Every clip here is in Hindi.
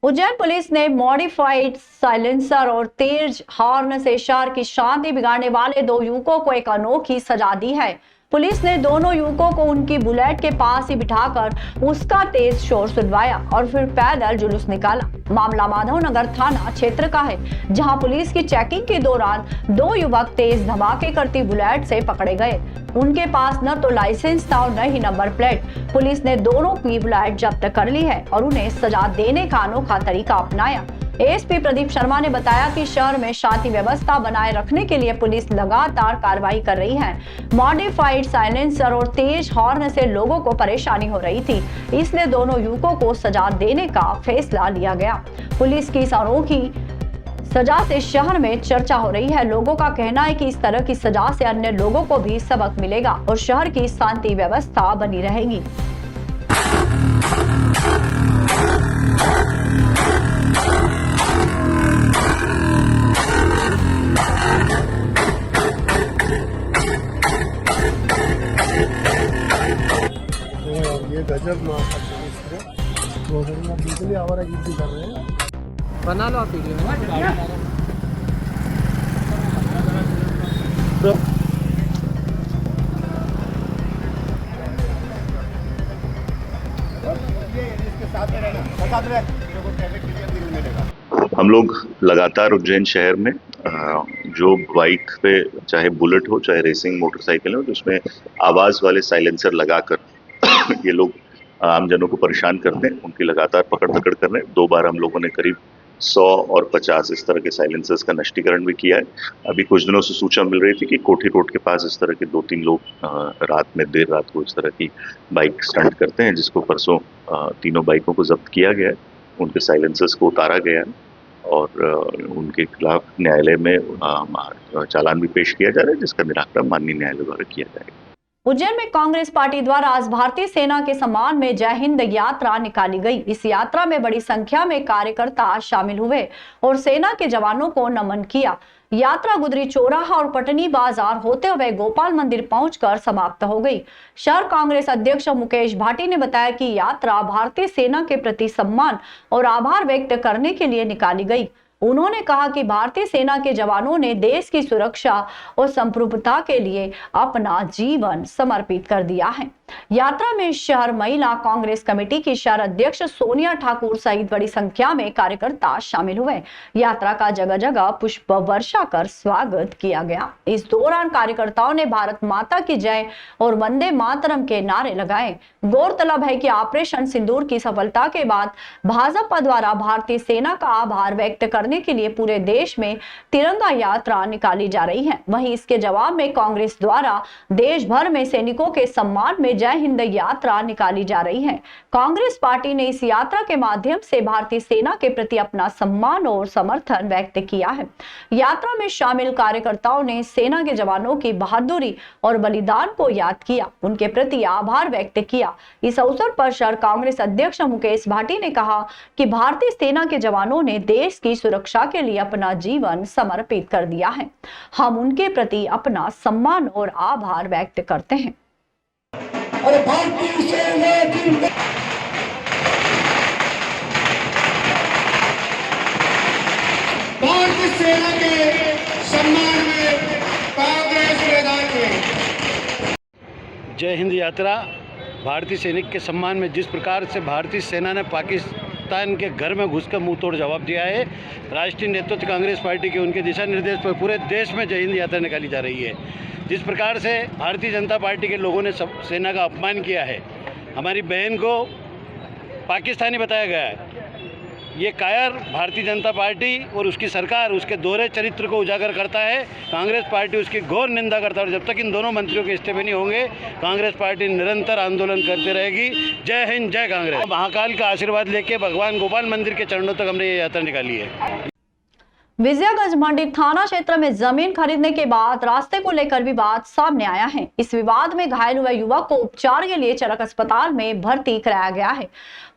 उज्जैन पुलिस ने मॉडिफाइड साइलेंसर और तेज हॉर्न से शहर की शांति बिगाड़ने वाले दो युवकों को एक अनोखी सजा दी है। पुलिस ने दोनों युवकों को उनकी बुलेट के पास ही बिठाकर उसका तेज शोर सुनवाया और फिर पैदल जुलूस निकाला। मामला माधवनगर थाना क्षेत्र का है, जहां पुलिस की चेकिंग के दौरान दो युवक तेज धमाके करती बुलेट से पकड़े गए। उनके पास न तो लाइसेंस था और न ही नंबर प्लेट। पुलिस ने दोनों की बुलेट जब्त कर ली है और उन्हें सजा देने का अनोखा तरीका अपनाया। एएसपी प्रदीप शर्मा ने बताया कि शहर में शांति व्यवस्था बनाए रखने के लिए पुलिस लगातार कार्रवाई कर रही है। मॉडिफाइड साइलेंसर और तेज हॉर्न से लोगों को परेशानी हो रही थी, इसलिए दोनों युवकों को सजा देने का फैसला लिया गया। पुलिस की इस अनोखी सजा से शहर में चर्चा हो रही है। लोगों का कहना है कि इस तरह की सजा से अन्य लोगों को भी सबक मिलेगा और शहर की शांति व्यवस्था बनी रहेगी। ये गजब वो बिजली आवारा गिनती कर रहे हैं। बना लो आप वीडियो में। हम लोग लगातार उज्जैन शहर में जो बाइक पे चाहे बुलेट हो चाहे रेसिंग मोटरसाइकिल हो, जिसमें आवाज वाले साइलेंसर लगाकर ये लोग आम जनों को परेशान करते हैं, उनकी लगातार पकड़ कर रहे हैं। 2 बार हम लोगों ने करीब 100 और 50 इस तरह के साइलेंसर्स का नष्टीकरण भी किया है। अभी कुछ दिनों से सूचना मिल रही थी कि कोठी रोड के पास इस तरह के 2-3 लोग देर रात को इस तरह की बाइक स्टंट करते हैं, जिसको परसों तीनों बाइकों को जब्त किया गया है, उनके साइलेंसर्स को उतारा गया है और उनके खिलाफ न्यायालय में चालान भी पेश किया जा रहा है, जिसका निराकरण माननीय न्यायालय द्वारा किया जाएगा। उज्जैन में कांग्रेस पार्टी द्वारा आज भारतीय सेना के सम्मान में जय हिंद यात्रा निकाली गई। इस यात्रा में बड़ी संख्या में कार्यकर्ता शामिल हुए और सेना के जवानों को नमन किया। यात्रा गुदरी चौराहा और पटनी बाजार होते हुए गोपाल मंदिर पहुंचकर समाप्त हो गई। शहर कांग्रेस अध्यक्ष मुकेश भाटी ने बताया कि यात्रा भारतीय सेना के प्रति सम्मान और आभार व्यक्त करने के लिए निकाली गई। उन्होंने कहा कि भारतीय सेना के जवानों ने देश की सुरक्षा और संप्रभुता के लिए अपना जीवन समर्पित कर दिया है। यात्रा में शहर महिला कांग्रेस कमेटी की शहर अध्यक्ष सोनिया ठाकुर सहित बड़ी संख्या में कार्यकर्ता शामिल हुए। यात्रा का जगह जगह पुष्प वर्षा कर स्वागत किया गया। इस दौरान कार्यकर्ताओं ने भारत माता की जय और वंदे मातरम के नारे लगाए। गौरतलब है कि ऑपरेशन सिंदूर की सफलता के बाद भाजपा द्वारा भारतीय सेना का आभार व्यक्त करने के लिए पूरे देश में तिरंगा यात्रा निकाली जा रही है। वहीं इसके जवाब में कांग्रेस द्वारा देश भर में सैनिकों के सम्मान में जय हिंद यात्रा निकाली जा रही है। कांग्रेस पार्टी ने इस यात्रा के माध्यम से भारतीय सेना के प्रति अपना सम्मान और समर्थन व्यक्त किया है। यात्रा में शामिल कार्यकर्ताओं ने सेना के जवानों की बहादुरी और बलिदान को याद किया, उनके प्रति आभार व्यक्त किया। इस अवसर पर शहर कांग्रेस अध्यक्ष मुकेश भाटी ने कहा कि भारतीय सेना के जवानों ने देश की सुरक्षा के लिए अपना जीवन समर्पित कर दिया है। हम उनके प्रति अपना सम्मान और आभार व्यक्त करते हैं। और भारतीय सेना के सम्मान में कांग्रेस मैदान में जय हिंद यात्रा भारतीय सैनिक के सम्मान में जिस प्रकार से भारतीय सेना ने पाकिस्तान के घर में घुसकर मुंह तोड़ जवाब दिया है, राष्ट्रीय नेतृत्व कांग्रेस पार्टी के उनके दिशा निर्देश पर पूरे देश में जय हिंद यात्रा निकाली जा रही है। जिस प्रकार से भारतीय जनता पार्टी के लोगों ने सेना का अपमान किया है, हमारी बहन को पाकिस्तानी बताया गया है, ये कायर भारतीय जनता पार्टी और उसकी सरकार उसके दोहरे चरित्र को उजागर करता है। कांग्रेस पार्टी उसकी घोर निंदा करता है और जब तक इन दोनों मंत्रियों के इस्तीफे नहीं होंगे, कांग्रेस पार्टी निरंतर आंदोलन करती रहेगी। जय हिंद, जय कांग्रेस। महाकाल का आशीर्वाद लेके भगवान गोपाल मंदिर के चरणों तक हमने ये यात्रा निकाली है। विजयगंज मंडी थाना क्षेत्र में जमीन खरीदने के बाद रास्ते को लेकर विवाद सामने आया है। इस विवाद में घायल हुए युवक को उपचार के लिए चरक अस्पताल में भर्ती कराया गया है।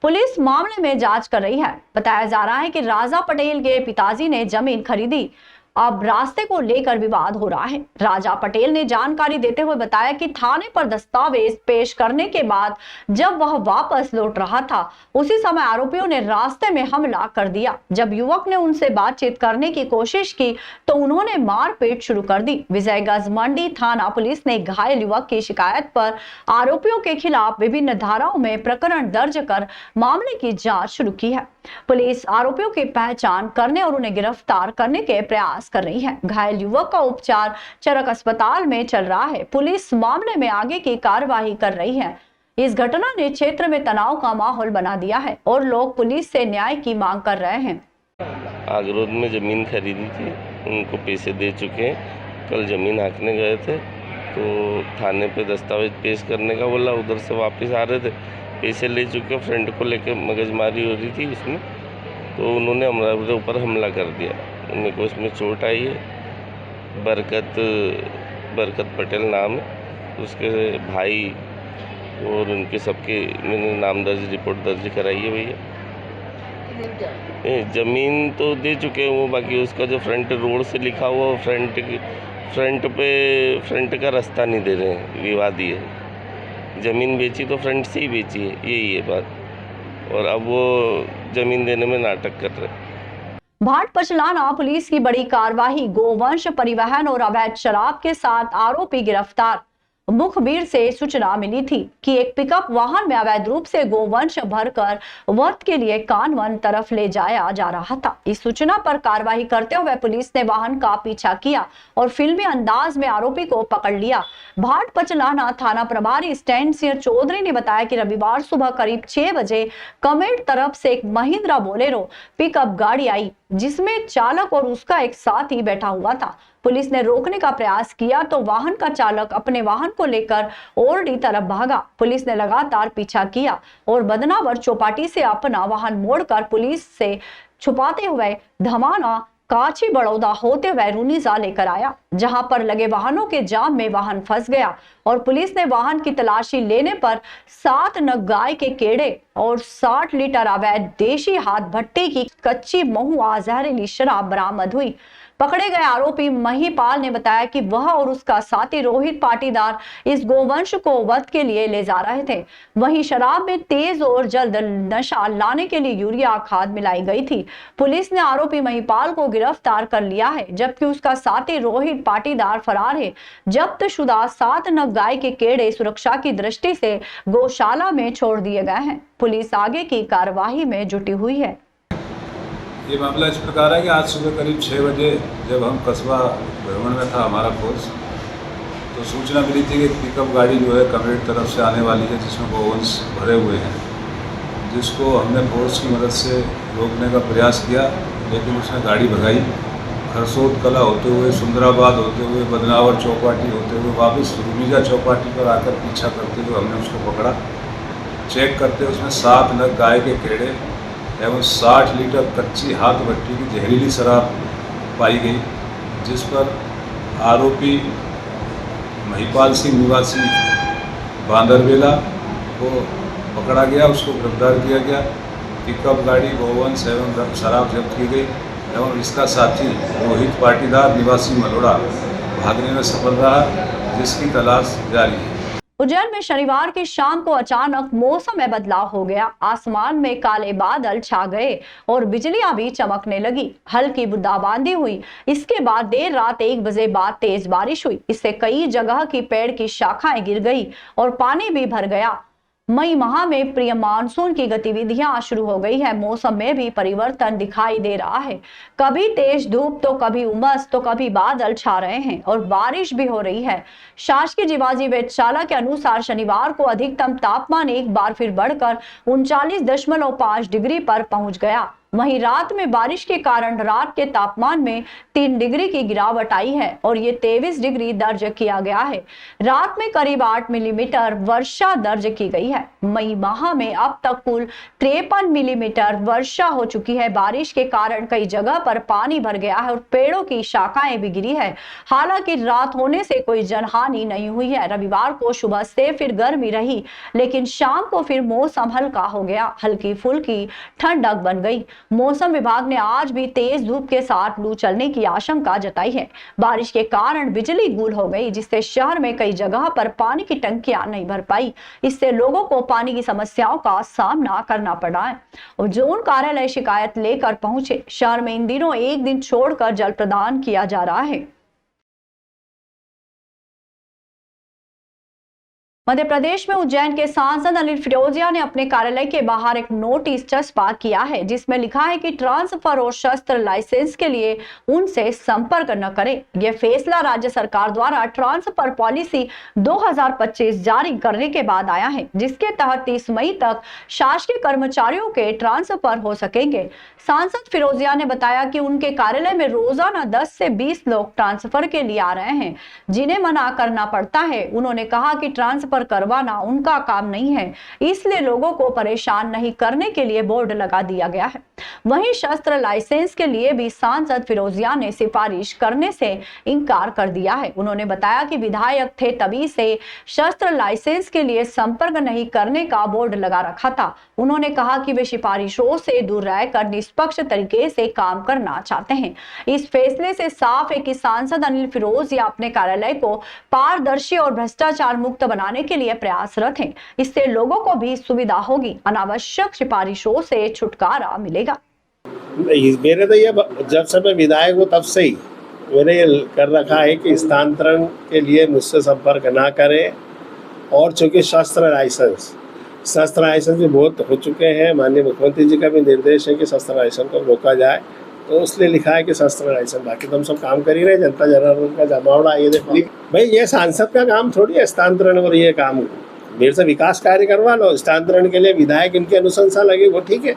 पुलिस मामले में जांच कर रही है। बताया जा रहा है कि राजा पटेल के पिताजी ने जमीन खरीदी। अब रास्ते को लेकर विवाद हो रहा है। राजा पटेल ने जानकारी देते हुए बताया कि थाने पर दस्तावेज पेश करने के बाद जब वह वापस लौट रहा था, उसी समय आरोपियों ने रास्ते में हमला कर दिया। जब युवक ने उनसे बातचीत करने की कोशिश की तो उन्होंने मारपीट शुरू कर दी। विजयगंज मंडी थाना पुलिस ने घायल युवक की शिकायत पर आरोपियों के खिलाफ विभिन्न धाराओं में प्रकरण दर्ज कर मामले की जांच शुरू की है। पुलिस आरोपियों की पहचान करने और उन्हें गिरफ्तार करने के प्रयास कर रही है। घायल युवक का उपचार चरक अस्पताल में चल रहा है। पुलिस मामले में आगे की कार्यवाही कर रही है। इस घटना ने क्षेत्र में तनाव का माहौल बना दिया है और लोग पुलिस से न्याय की मांग कर रहे हैं। आगरोद में ज़मीन खरीदी थी, उनको पैसे दे चुके हैं। कल ज़मीन हाँकने गए थे तो थाने पे दस्तावेज पेश करने का बोला, उधर से वापस आ रहे थे, पैसे ले चुके, फ्रेंड को लेके मगजमारी हो रही थी उसमें, तो उन्होंने हमारे ऊपर हमला कर दिया। मेरे को उसमें चोट आई है। बरकत पटेल नाम है, उसके भाई और उनके सबके मैंने नाम दर्ज रिपोर्ट दर्ज कराई है भैया। ज़मीन तो दे चुके हैं वो, बाकी उसका जो फ्रंट रोड से लिखा हुआ फ्रंट का रास्ता नहीं दे रहे हैं, विवादी है। ज़मीन बेची तो फ्रंट से ही बेची है, यही है बात। और अब वो ज़मीन देने में नाटक कर रहे हैं। भाट पचलाना पुलिस की बड़ी कार्रवाई। गोवंश परिवहन और अवैध शराब के साथ आरोपी गिरफ्तार। मुखबिर से सूचना मिली थी कि एक पिकअप वाहन में अवैध रूप से गोवंश भरकर वर्त के लिए कानवन तरफ ले जाया जा रहा था। इस सूचना पर कार्रवाई करते हुए पुलिस ने वाहन का पीछा किया और फिल्मी अंदाज में आरोपी को पकड़ लिया। भाट पचलाना थाना प्रभारी स्टैंड सिंह चौधरी ने बताया कि रविवार सुबह करीब 6 बजे कमेट तरफ से एक महिंद्रा बोलेरो पिकअप गाड़ी आई, जिसमें चालक और उसका एक साथी बैठा हुआ था। पुलिस ने रोकने का प्रयास किया तो वाहन का चालक अपने वाहन को लेकर ओरडी तरफ भागा। पुलिस ने लगातार पीछा किया और बदनावर चौपाटी से अपना वाहन मोड़कर पुलिस से छुपाते हुए धमाना काची बड़ौदा होते हुए रूनीजा लेकर आया, जहां पर लगे वाहनों के जाम में वाहन फंस गया और पुलिस ने वाहन की तलाशी लेने पर 7 नग गाय के केड़े और 60 लीटर अवैध देशी हाथ भट्टी की कच्ची महुआ जहरीली शराब बरामद हुई। पकड़े गए आरोपी महिपाल ने बताया कि वह और उसका साथी रोहित पाटीदार इस गोवंश को वध के लिए ले जा रहे थे। वहीं शराब में तेज और जल्द नशा लाने के लिए यूरिया खाद मिलाई गई थी। पुलिस ने आरोपी महिपाल को गिरफ्तार कर लिया है, जबकि उसका साथी रोहित पाटीदार फरार है। जब्त शुदा 7 नग गाय के केड़े सुरक्षा की दृष्टि से गौशाला में छोड़ दिए गए हैं। पुलिस आगे की कार्यवाही में जुटी हुई है। ये मामला इस प्रकार है कि आज सुबह करीब 6 बजे जब हम कस्बा भ्रमण में था हमारा फोर्स, तो सूचना मिली थी कि पिकअप गाड़ी जो है कमेट तरफ से आने वाली है, जिसमें गोवंश भरे हुए हैं, जिसको हमने फोर्स की मदद से रोकने का प्रयास किया, लेकिन उसने गाड़ी भगाई। खरसोद कला होते हुए, सुंदराबाद होते हुए, बदनावर चौपाटी होते हुए वापस रूनीजा चौपाटी पर आकर पीछा करते हुए हमने उसको पकड़ा। चेक करते उसमें 7 नग गाय के केड़े एवं 60 लीटर कच्ची हाथ भट्टी की जहरीली शराब पाई गई, जिस पर आरोपी महिपाल सिंह निवासी बांदरवेला को पकड़ा गया, उसको गिरफ्तार किया गया। पिकअप गाड़ी गोवंश एवं शराब जब्त की गई एवं इसका साथी रोहित पाटीदार निवासी मलोड़ा भागने में सफल रहा, जिसकी तलाश जारी है। उज्जैन में शनिवार की शाम को अचानक मौसम में बदलाव हो गया। आसमान में काले बादल छा गए और बिजलियां भी चमकने लगी। हल्की बूंदाबांदी हुई। इसके बाद देर रात 1 बजे बाद तेज बारिश हुई। इससे कई जगह की पेड़ की शाखाएं गिर गई और पानी भी भर गया। मई माह में प्रिय मानसून की गतिविधियां शुरू हो गई है। मौसम में भी परिवर्तन दिखाई दे रहा है। कभी तेज धूप तो कभी उमस तो कभी बादल छा रहे हैं और बारिश भी हो रही है। शासकीय जीवाजी वेधशाला के अनुसार शनिवार को अधिकतम तापमान एक बार फिर बढ़कर 39.5 डिग्री पर पहुंच गया। वहीं रात में बारिश के कारण रात के तापमान में 3 डिग्री की गिरावट आई है और ये 23 डिग्री दर्ज किया गया है। रात में करीब 8 मिलीमीटर वर्षा दर्ज की गई है। मई माह में अब तक कुल 53 मिलीमीटर वर्षा हो चुकी है। बारिश के कारण कई जगह पर पानी भर गया है और पेड़ों की शाखाएं भी गिरी है। हालांकि रात होने से कोई जनहानि नहीं हुई है। रविवार को सुबह से फिर गर्मी रही, लेकिन शाम को फिर मौसम हल्का हो गया। हल्की फुल्की ठंडक बन गई। मौसम विभाग ने आज भी तेज धूप के साथ लू चलने की आशंका जताई है। बारिश के कारण बिजली गुल हो गई, जिससे शहर में कई जगह पर पानी की टंकियां नहीं भर पाई। इससे लोगों को पानी की समस्याओं का सामना करना पड़ा है और जोन कार्यालय शिकायत लेकर पहुंचे। शहर में इन दिनों एक दिन छोड़कर जल प्रदान किया जा रहा है। मध्य प्रदेश में उज्जैन के सांसद अनिल फिरोजिया ने अपने कार्यालय के बाहर एक नोटिस चस्पा किया है, जिसमें लिखा है कि ट्रांसफर और शस्त्र लाइसेंस के लिए उनसे संपर्क न करें। यह फैसला राज्य सरकार द्वारा ट्रांसफर पॉलिसी 2025 जारी करने के बाद आया है, जिसके तहत 30 मई तक शासकीय कर्मचारियों के ट्रांसफर हो सकेंगे। सांसद फिरोजिया ने बताया कि उनके कार्यालय में रोजाना 10 से 20 लोग ट्रांसफर के लिए आ रहे हैं, जिन्हें मना करना पड़ता है। उन्होंने कहा कि ट्रांसफर करवाना उनका काम नहीं है, इसलिए लोगों को परेशान नहीं करने के लिए बोर्ड लगा दिया गया है। वहीं शस्त्र लाइसेंस के लिए भी सांसद फिरोजिया ने सिफारिश करने से इनकार कर दिया है। उन्होंने बताया कि विधायक थे तभी से शस्त्र लाइसेंस के लिए संपर्क नहीं करने का बोर्ड लगा रखा था। उन्होंने कहा कि वे सिफारिशों से दूर रहकर निष्पक्ष तरीके से काम करना चाहते हैं। इस फैसले से साफ है कि सांसद अनिल फिरोजिया अपने कार्यालय को पारदर्शी और भ्रष्टाचार मुक्त बनाने के लिए प्रयासरत हैं। इससे लोगों को भी सुविधा होगी, अनावश्यक सिफारिशों से छुटकारा मिलेगा। मेरे तो ये जब से मैं विधायक हूँ तब से ही मैंने ये कर रखा है कि स्थानांतरण के लिए मुझसे संपर्क ना करें। और चूँकि शस्त्र लाइसेंस भी बहुत हो चुके हैं, माननीय मुख्यमंत्री जी का भी निर्देश है कि शस्त्र लाइसेंस को रोका जाए, तो इसलिए लिखा है कि शस्त्र लाइसेंस। बाकी तो हम सब काम कर ही रहे, जनता जनार्दन का जमावड़ा ये देखो भाई, ये सांसद का काम थोड़ी है स्थानांतरण, और ये काम मेरे से विकास कार्य करवा लो। स्थानांतरण के लिए विधायक इनकी अनुशंसा लगे वो ठीक है,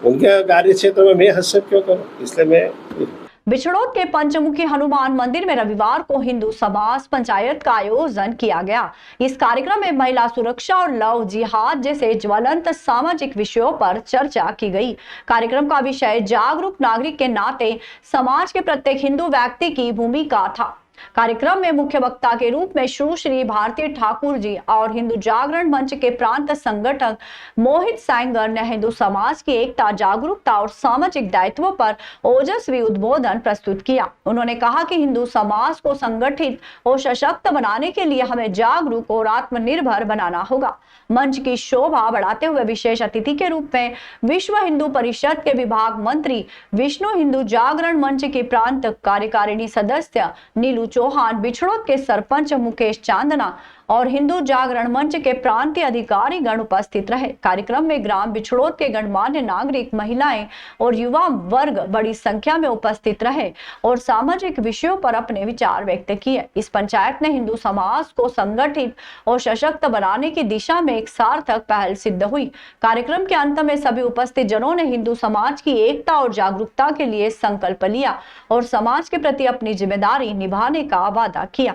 उनके कार्य क्षेत्र में मैं हस्तक्षेप क्यों करूँ, इसलिए मैं। बिछड़ोद के पंचमुखी हनुमान मंदिर में रविवार को हिंदू समाज पंचायत का आयोजन किया गया। इस कार्यक्रम में महिला सुरक्षा और लव जिहाद जैसे ज्वलंत सामाजिक विषयों पर चर्चा की गई। कार्यक्रम का विषय जागरूक नागरिक के नाते समाज के प्रत्येक हिंदू व्यक्ति की भूमिका था। कार्यक्रम में मुख्य वक्ता के रूप में सुश्री भारती ठाकुर जी और हिंदू जागरण मंच के प्रांत संगठक मोहित सैंगर ने हिंदू समाज की एकता, जागरूकता और सामाजिक दायित्वों पर ओजस्वी उद्बोधन प्रस्तुत किया। उन्होंने कहा कि हिंदू समाज को संगठित और सशक्त बनाने के लिए हमें जागरूक और आत्मनिर्भर बनाना होगा। मंच की शोभा बढ़ाते हुए विशेष अतिथि के रूप में विश्व हिंदू परिषद के विभाग मंत्री, विष्णु हिंदू जागरण मंच की प्रांत कार्यकारिणी सदस्य नीलू चौहान, बिछड़ोद के सरपंच मुकेश चांदना और हिंदू जागरण मंच के प्रांतीय अधिकारी गण उपस्थित रहे। कार्यक्रम में ग्राम बिछड़ोद के गणमान्य नागरिक, महिलाएं और युवा वर्ग बड़ी संख्या में उपस्थित रहे और सामाजिक विषयों पर अपने विचार व्यक्त किए। इस पंचायत ने हिंदू समाज को संगठित और सशक्त बनाने की दिशा में एक सार्थक पहल सिद्ध हुई। कार्यक्रम के अंत में सभी उपस्थित जनों ने हिंदू समाज की एकता और जागरूकता के लिए संकल्प लिया और समाज के प्रति अपनी जिम्मेदारी निभाने का वादा किया।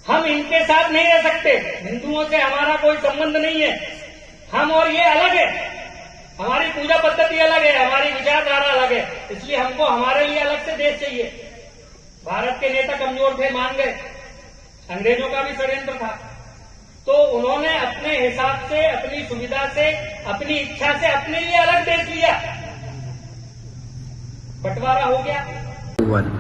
हम इनके साथ नहीं रह सकते, हिंदुओं से हमारा कोई संबंध नहीं है। हम और ये अलग है, हमारी पूजा पद्धति अलग है, हमारी विचारधारा अलग है, इसलिए हमको हमारे लिए अलग से देश चाहिए। भारत के नेता कमजोर थे, मान गए, अंग्रेजों का भी षड्यंत्र था, तो उन्होंने अपने हिसाब से, अपनी सुविधा से, अपनी इच्छा से अपने लिए अलग देश लिया, बंटवारा हो गया।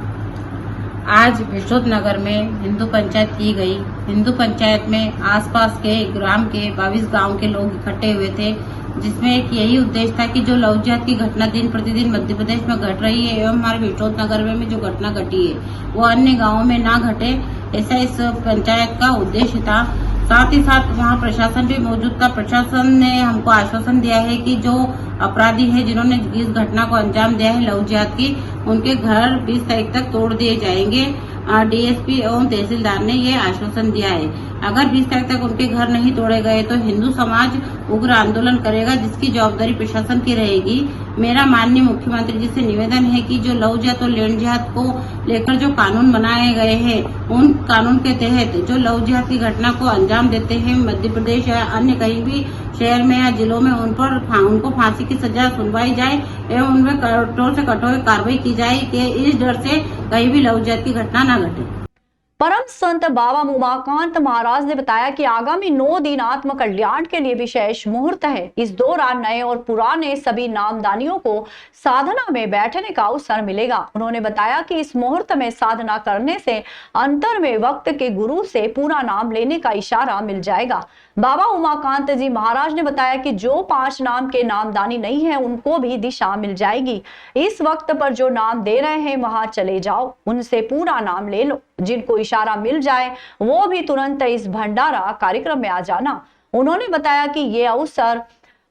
आज बिछड़ोद नगर में हिंदू पंचायत की गई। हिंदू पंचायत में आसपास के ग्राम के 22 गांव के लोग इकट्ठे हुए थे, जिसमें एक यही उद्देश्य था कि जो लव जिहाद की घटना दिन प्रतिदिन मध्य प्रदेश में घट रही है एवं हमारे बिछड़ोद नगर में जो घटना घटी है वो अन्य गाँवों में ना घटे, ऐसा इस पंचायत का उद्देश्य था। साथ ही साथ वहाँ प्रशासन भी मौजूद था। प्रशासन ने हमको आश्वासन दिया है कि जो अपराधी है जिन्होंने इस घटना को अंजाम दिया है लव जिहाद की, उनके घर 20 तारीख तक तोड़ दिए जाएंगे। डीएसपी एवं तहसीलदार ने ये आश्वासन दिया है। अगर 20 तारीख तक उनके घर नहीं तोड़े गए तो हिंदू समाज उग्र आंदोलन करेगा, जिसकी जवाबदारी प्रशासन की रहेगी। मेरा माननीय मुख्यमंत्री जी से निवेदन है कि जो लव जिहाद और लैंड जिहाद को लेकर जो कानून बनाए गए हैं, उन कानून के तहत जो लव जिहाद की घटना को अंजाम देते हैं मध्य प्रदेश या अन्य कहीं भी शहर में या जिलों में, उनको फांसी की सजा सुनवाई जाए एवं उनमें कठोर से कठोर कार्रवाई की जाए कि इस डर से कहीं भी लव जिहाद की घटना न घटे। परम संत बाबा उमाकांत महाराज ने बताया कि आगामी 9 दिन आत्म कल्याण के लिए विशेष मुहूर्त है। इस दौरान नए और पुराने सभी नामदानियों को साधना में बैठने का अवसर मिलेगा। उन्होंने बताया कि इस मुहूर्त में साधना करने से अंतर में वक्त के गुरु से पूरा नाम लेने का इशारा मिल जाएगा। बाबा उमाकांत जी महाराज ने बताया कि जो 5 नाम के नामदानी नहीं है उनको भी दिशा मिल जाएगी। इस वक्त पर जो नाम दे रहे हैं वहां चले जाओ, उनसे पूरा नाम ले लो। जिनको इशारा मिल जाए वो भी तुरंत इस भंडारा कार्यक्रम में आ जाना। उन्होंने बताया कि ये अवसर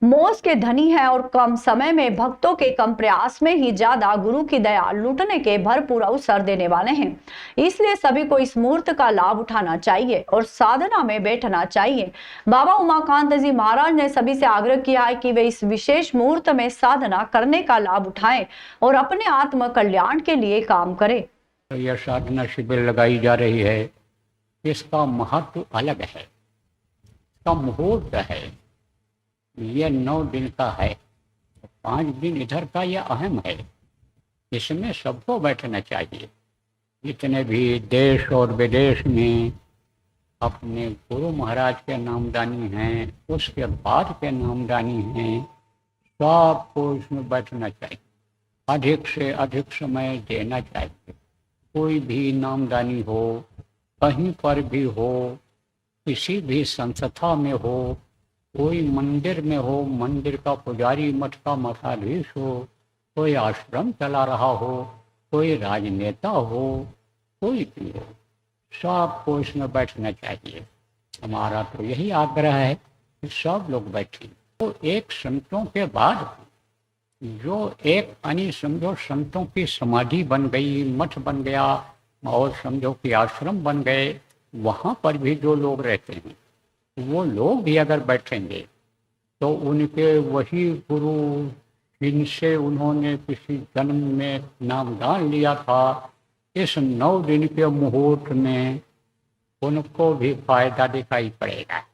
मोज के धनी है और कम समय में भक्तों के कम प्रयास में ही ज्यादा गुरु की दया लूटने के भरपूर अवसर देने वाले हैं। इसलिए सभी को इस मुहूर्त का लाभ उठाना चाहिए और साधना में बैठना चाहिए। बाबा उमाकांत जी महाराज ने सभी से आग्रह किया है कि वे इस विशेष मुहूर्त में साधना करने का लाभ उठाएं और अपने आत्म कल्याण के लिए काम करें। यह साधना शिविर लगाई जा रही है, इसका महत्व अलग है, इसका मुहूर्त है। यह 9 दिन का है, 5 दिन इधर का यह अहम है। इसमें सबको बैठना चाहिए। जितने भी देश और विदेश में अपने गुरु महाराज के नामदानी हैं, उसके बाद के नामदानी हैं, सबको इसमें बैठना चाहिए। अधिक से अधिक समय देना चाहिए। कोई भी नामदानी हो, कहीं पर भी हो, किसी भी संस्था में हो, कोई मंदिर में हो, मंदिर का पुजारी, मठ का मठाधीश हो, कोई आश्रम चला रहा हो, कोई राजनेता हो, कोई भी हो, सबको इसमें बैठना चाहिए। हमारा तो यही आग्रह है कि सब लोग बैठें। तो एक संतों के बाद जो एक यानी समझो संतों की समाधि बन गई, मठ बन गया और समझो कि आश्रम बन गए, वहाँ पर भी जो लोग रहते हैं वो लोग भी अगर बैठेंगे तो उनके वही गुरु जिनसे उन्होंने किसी जन्म में नामदान लिया था, इस 9 दिन के मुहूर्त में उनको भी फायदा दिखाई पड़ेगा।